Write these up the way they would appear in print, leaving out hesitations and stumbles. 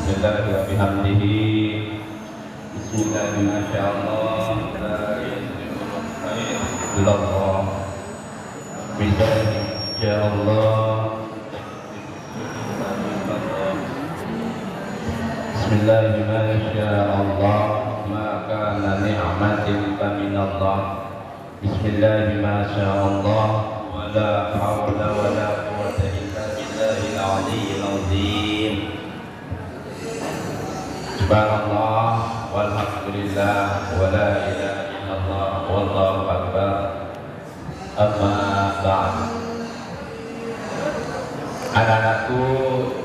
Bismillah wa bihamdihi. Bismillah masyaallah. La ilaha illallah. Insyaallah. Bismillah masyaallah. Ma kana ni'matin faminallah. Bismillah masyaallah. Wa la hawla wa la quwwata illa billahil aliyyil azim. Subhanallah walhamdulillah wa la ilaha illallah wallahu akbar. Amma ba'd. Anak-anakku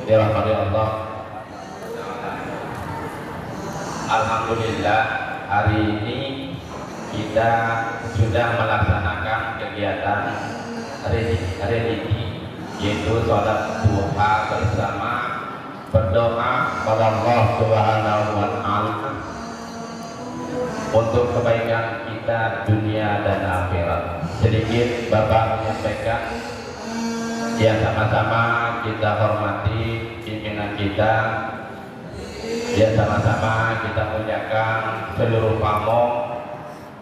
dirahmati Allah, alhamdulillah hari ini kita sudah melaksanakan kegiatan religi, yaitu sholat duha bersama, berdoa kepada Allah Subhanahu wa Ta'ala untuk kebaikan kita dunia dan akhirat. Sedikit Bapak menyampaikan, ya sama-sama kita hormati pimpinan kita, ya sama-sama kita muliakan seluruh pamong,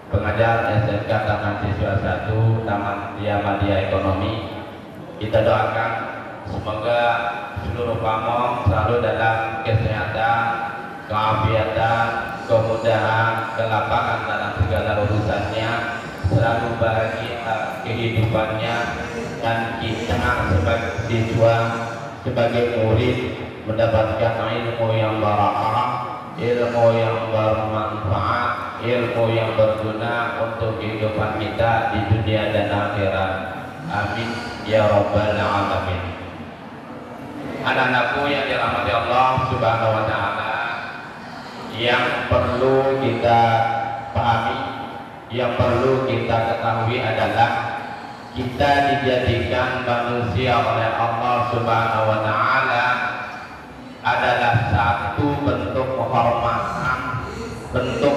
pengajar SMK Taman Siswa 1 Taman Muhammadiyah Ekonomi. Kita doakan semoga seluruh pamong selalu dalam kesehatan, keafiatan, kemudahan, kelapangan dalam segala urusannya, selalu bahagia kehidupannya, dan kita sebagai siswa, sebagai murid mendapatkan ilmu yang barakah, ilmu yang bermanfaat, ilmu yang berguna untuk kehidupan kita di dunia dan akhirat. Amin ya rabbal alamin. Anak-anakku yang dirahmati Allah Subhanahu wa Ta'ala, yang perlu kita pahami, yang perlu kita ketahui adalah kita dijadikan manusia oleh Allah Subhanahu wa Ta'ala adalah satu bentuk kehormatan, bentuk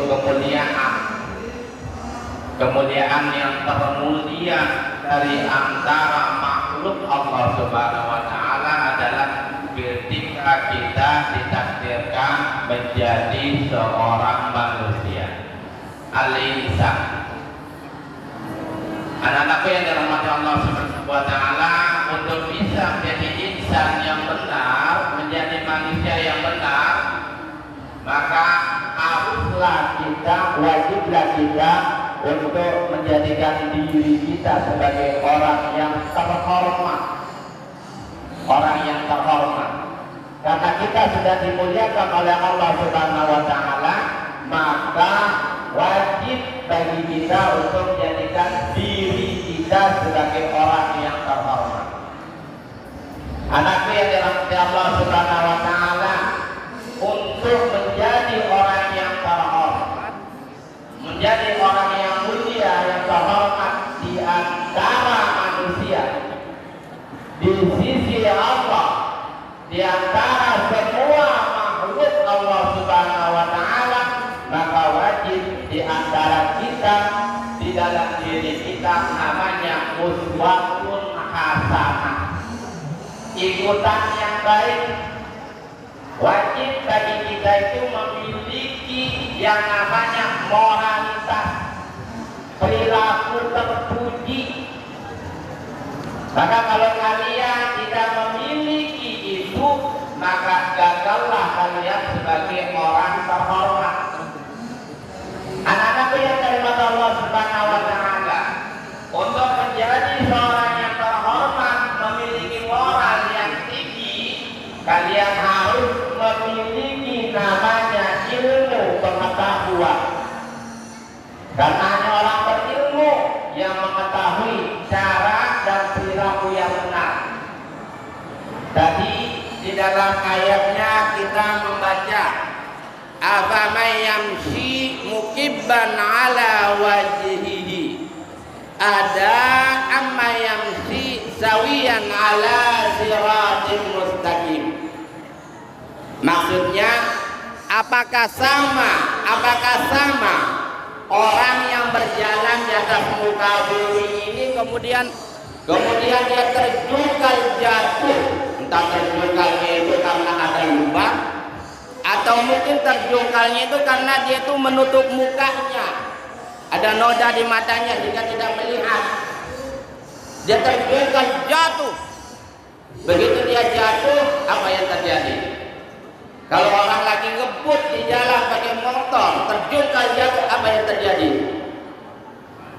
kemuliaan yang termulia dari antara makhluk Allah Subhanahu wa Ta'ala adalah ketika kita ditakdirkan menjadi seorang manusia, al-insan. Anak-anakku yang dirahmati Allah Subhanahu wa Ta'ala, untuk bisa menjadi insan yang benar, menjadi manusia yang benar, maka haruslah kita, wajiblah kita untuk menjadikan diri kita sebagai orang yang terhormat, orang yang terhormat. Karena kita sudah dimuliakan oleh Allah Subhanahu wa Ta'ala, maka wajib bagi kita untuk menjadikan diri kita sebagai orang yang terhormat. Anakku yang dirahmati Allah Subhanahu wa Ta'ala, untuk menjadi orang yang terhormat, menjadi orang yang mulia, yang terhormat di antara manusia, di sisi Allah, di antara semua makhluk Allah Subhanahu wa Ta'ala, maka wajib di antara kita, di dalam diri kita, namanya uswatun hasanah, ikutan yang baik. Wajib bagi kita itu memiliki yang namanya moralitas, perilaku terpuji. Maka kalau kalian tidak memiliki itu, maka gagallah kalian sebagai orang terhormat. Anak-anakku yang dirahmati Allah Subhanahu wa Ta'ala, untuk menjadi seorang yang terhormat, memiliki moral yang tinggi, kalian harus memiliki namanya ilmu pengetahuan. Karena hanya orang berilmu yang mengetahui cara dan perilaku yang benar. Tadi di dalam ayatnya kita membaca, afaman yamshi mukibban ala wajhihi, ada amma yamshi sawiyan ala siratim mustaqim. Maksudnya, apakah sama orang yang berjalan di atas muka bumi ini kemudian dia terjungkal jatuh, entah terjungkalnya itu karena ada lubang mungkin terjungkalnya itu karena dia itu menutup mukanya. Ada noda di matanya jika tidak melihat. Dia terjungkal, jatuh. Begitu dia jatuh, apa yang terjadi? Kalau orang lagi ngebut di jalan pakai motor, terjungkal jatuh, apa yang terjadi?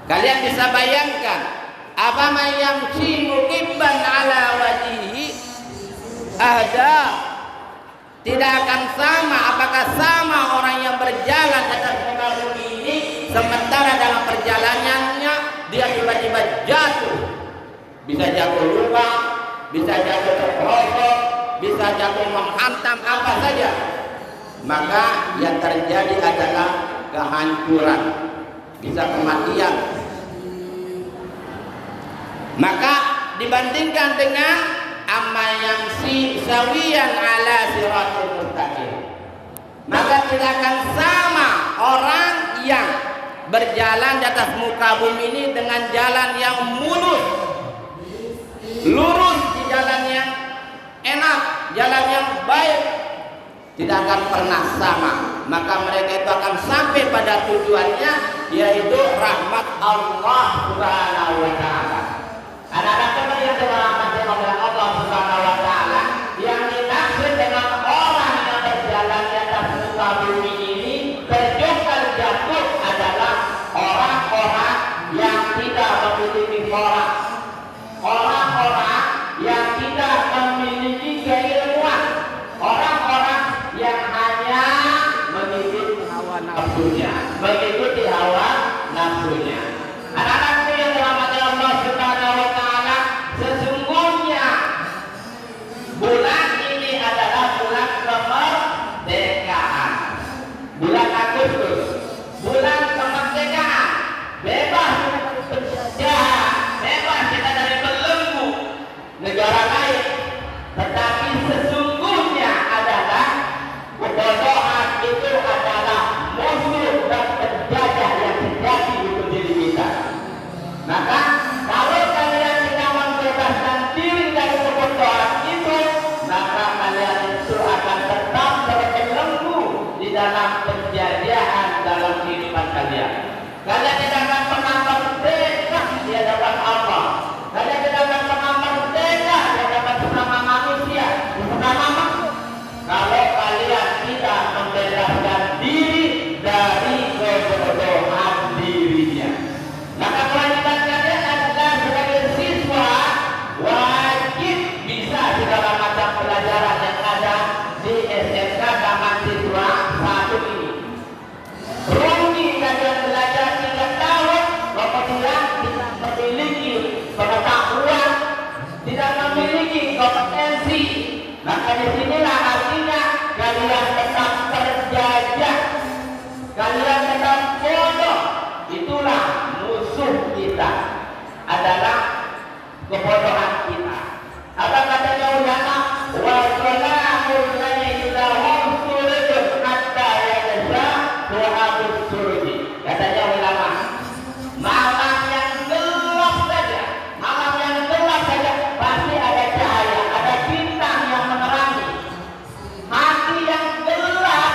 Kalian bisa bayangkan, apa yang mukibban ala wajhihi ada, tidak akan sama. Apakah sama orang yang berjalan di atas muka bumi ini, sementara dalam perjalanannya dia tiba-tiba jatuh, bisa jatuh lupa, bisa jatuh terperosok, bisa jatuh menghantam apa saja, maka yang terjadi adalah kehancuran, bisa kematian. Maka dibandingkan dengan amma yang sawiyan ala siratul mustaqim, maka tidak akan sama orang yang berjalan di atas muka bumi ini dengan jalan yang mulus, lurus, di jalan yang enak, jalan yang baik, tidak akan pernah sama. Maka mereka itu akan sampai pada tujuannya, yaitu rahmat Allah Subhanahu wa taala. Anak-anak teman yang dirahmati oleh Allah Subhanahu wa taala, yang dimaksud dengan orang yang berjalan di atas muka bumi ini terjungkal jatuh adalah orang-orang yang tidak memiliki moral, orang-orang yang tidak memiliki keilmuan, orang-orang yang hanya mengikuti hawa nafsunya, mengikuti hawa nafsunya. Anak-anakku yang dirahmati Allah Subhanahu wa taala, sesungguhnya bulan ini adalah bulan kemerdekaan, bulan Agustus, bulan kemerdekaan, bebas penjara, bebas kita dari belenggu negara lain. Tetapi sesungguhnya adalah kebodohan itu adalah musuh dan penjajah yang sejati untuk diri kita. Maka kalau kalian tidak membebaskan diri dari kebodohan itu, maka kalian itu akan tetap terbelenggu di dalam penjajahan dalam kehidupan kalian. Kalian tidak akan pernah merdeka di hadapan Allah. Kalian tidak akan pernah merdeka di hadapan sesama manusia, sesama makhluk, kalau kalian tidak membebaskan diri dari kebodohan dirinya. Maka kewajiban kalian adalah sebagai siswa wajib bisa segala macam pelajaran yang ada di SMK zaman siswa satu ini. Rugi kalian belajar 3 tahun, kemudian tidak memiliki pengetahuan, tidak memiliki kompetensi. Maka disinilah artinya kalian tetap terjajah, kalian tetap bodoh. Itulah musuh kita, adalah kebodohan kita. Apa katanya ulama? Wa salamul laili lahum surujun hatta yadza tuhabus suruji. Katanya ulama, malam yang gelap saja, malam yang gelap saja pasti ada cahaya, ada bintang yang menerangi. Hati yang gelap,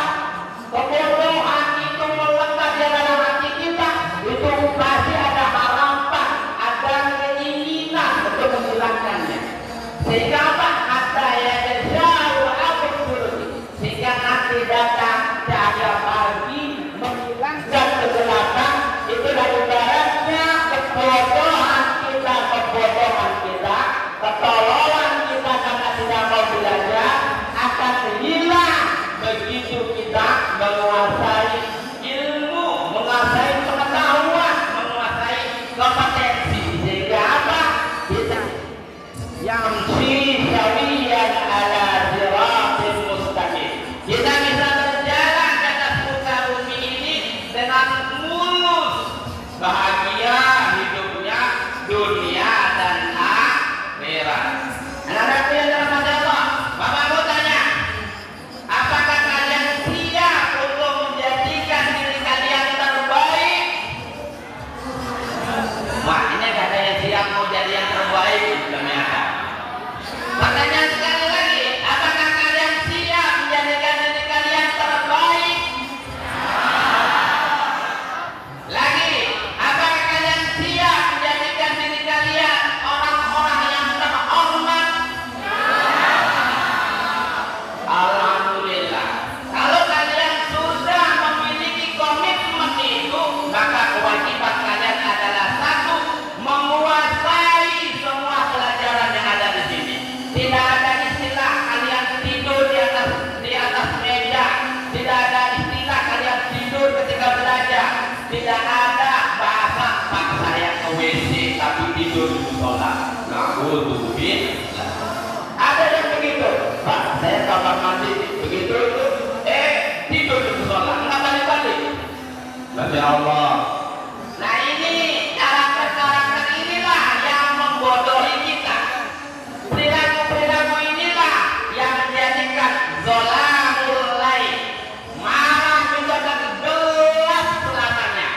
kebodohan itu melekat di dalam hati kita, itu pasti ada harapan, ada keinginan untuk Masya Allah. Nah ini karakter-karakter inilah yang membodohi kita. Perilaku-perilaku inilah yang menjadikan zolamul lail, malam itu akan gelap selamanya,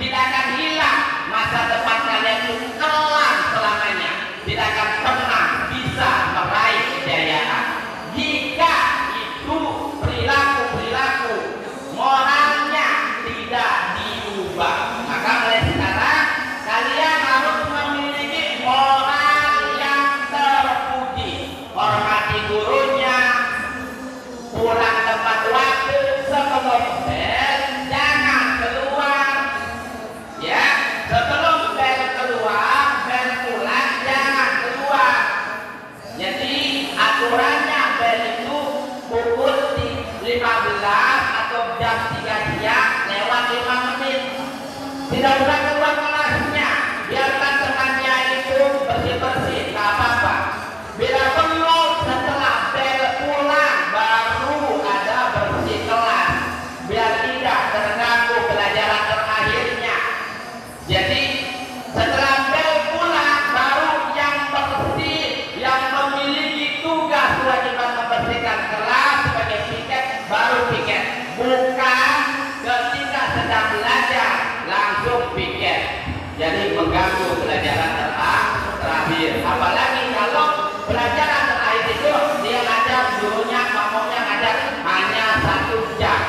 tidak akan hilang masa depan kalian itu kelam selamanya, tidak akan pernah bisa meraih kejayaan jika itu perilaku-perilaku moralnya tidak diubah. Maka mulai sekarang kalian harus memiliki moral yang terpuji, hormati gurunya, pulang tepat waktu sebelum bel, jangan keluar ya, sebelum bel keluar, bel pulang jangan keluar. Jadi aturannya bel itu pukul 15 atau jam 3 siang lewat 5 menit. Tidak usah keluar kelasnya, biarkan temannya itu bersih-bersih, tak apa-apa. Bila perlu setelah bel pulang baru ada bersih kelas, biar tidak terganggu pelajaran terakhirnya. Jadi setelah bel pulang baru yang bersih, yang memiliki tugas kewajiban membersihkan kelas sebagai piket, baru piket. Bukan ketika sedang belajar langsung piket, jadi mengganggu pelajaran terakhir. Apalagi kalau pelajaran terakhir itu dia ngajar, gurunya ngomongnya ngajar hanya 1 jam,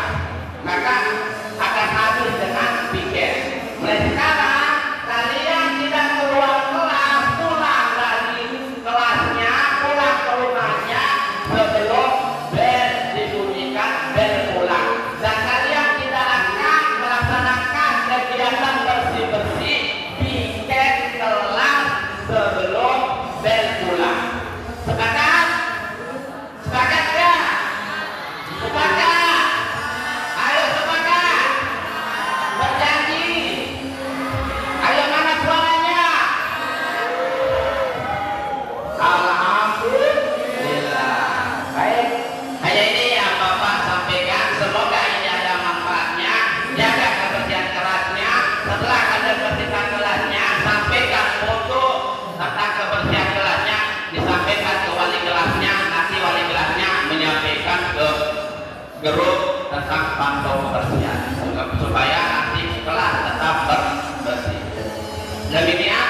maka akan habis dengan piket. Mulai sekarang kalian tidak keluar kelas, pulang dari kelasnya, pulang ke rumahnya sebelum bel dibunyikan, bel pulang. Dan kalian tidak akan melaksanakan kegiatan bersih-bersih piket kelas sebelum bel pulang. Sepakat? Sepakat ya? Sepakat? Ayo sepakat? Berjanji? Ayo mana suaranya? Alhamdulillah. Baik, hanya ini yang Bapak sampaikan. Semoga ini ada manfaatnya. Jaga kebersihan kelasnya. Setelah kalian bersihkan kelasnya, sampaikan foto tentang kebersihan kelasnya, disampaikan ke wali kelasnya. Nanti wali kelasnya menyampaikan ke grup tentang pantau kebersihan supaya nanti kelas tetap bersih. Demikian